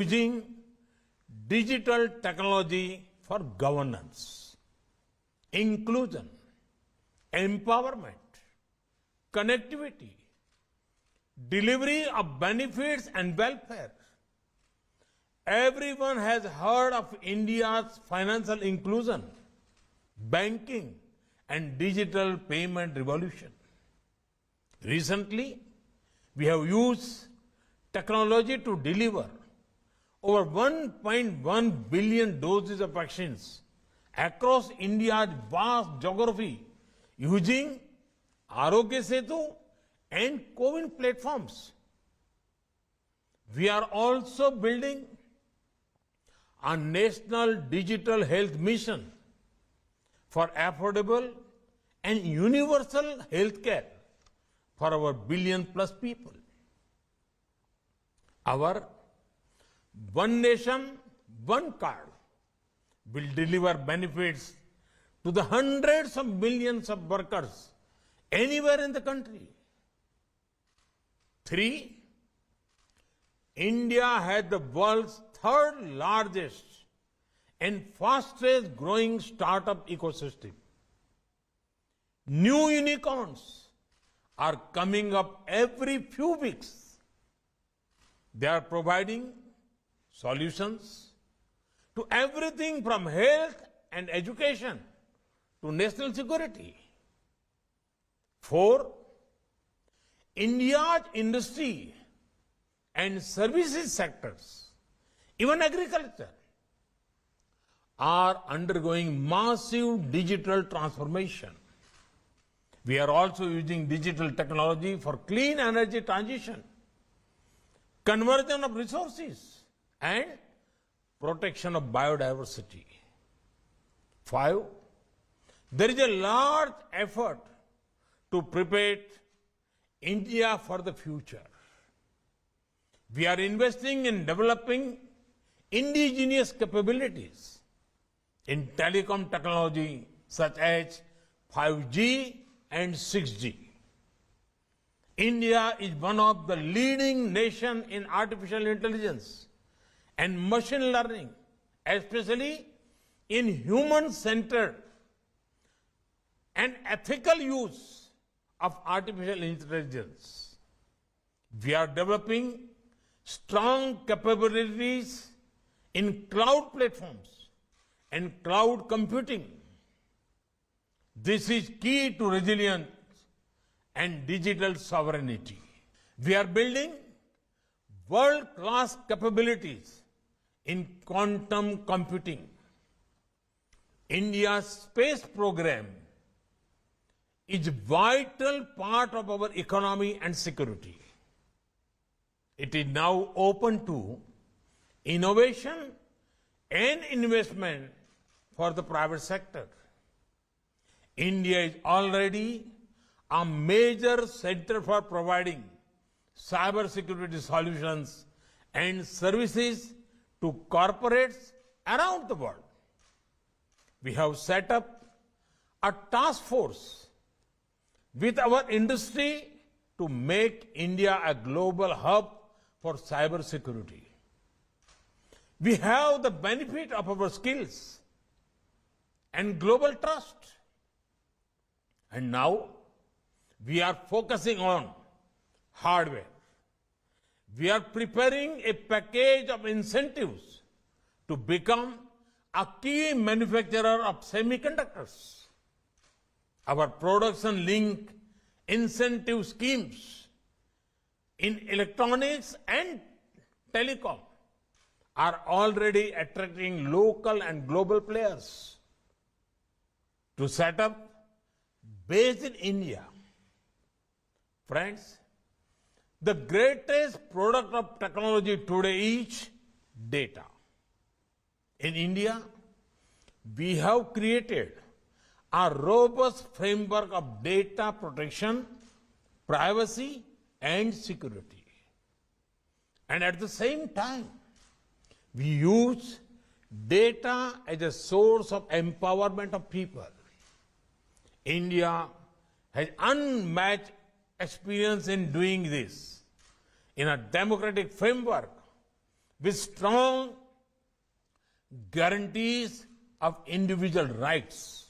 using digital technology for governance, inclusion, empowerment, connectivity, delivery of benefits and welfare. Everyone has heard of India's financial inclusion, banking, and digital payment revolution. Recently, we have used technology to deliver over 1.1 billion doses of vaccines across India's vast geography using Arogya Setu and CoWIN platforms. We are also building a national digital health mission for affordable and universal healthcare for our billion-plus people. Our One Nation, One Card will deliver benefits to the hundreds of millions of workers anywhere in the country. 3. India has the world's third largest and fastest growing startup ecosystem. New unicorns are coming up every few weeks. They are providing solutions to everything from health and education to national security. 4. India's industry and services sectors, even agriculture, are undergoing massive digital transformation. We are also using digital technology for clean energy transition, conversion of resources, and protection of biodiversity. 5. There is a large effort to prepare India for the future. We are investing in developing indigenous capabilities in telecom technology such as 5G and 6G. India is one of the leading nations in artificial intelligence and machine learning, especially in human-centered and ethical use of artificial intelligence. We are developing strong capabilities in cloud platforms and cloud computing. This is key to resilience and digital sovereignty. We are building world-class capabilities in quantum computing. India's space program is a vital part of our economy and security. It is now open to innovation and investment for the private sector. India is already a major center for providing cybersecurity solutions and services to corporates around the world. We have set up a task force with our industry to make India a global hub for cybersecurity. We have the benefit of our skills and global trust. And now we are focusing on hardware. We are preparing a package of incentives to become a key manufacturer of semiconductors. Our production-linked incentive schemes in electronics and telecom are already attracting local and global players. To set up base in India, friends, the greatest product of technology today is data. In India, we have created a robust framework of data protection, privacy, and security. And at the same time, we use data as a source of empowerment of people. India has unmatched experience in doing this. In a democratic framework, with strong guarantees of individual rights.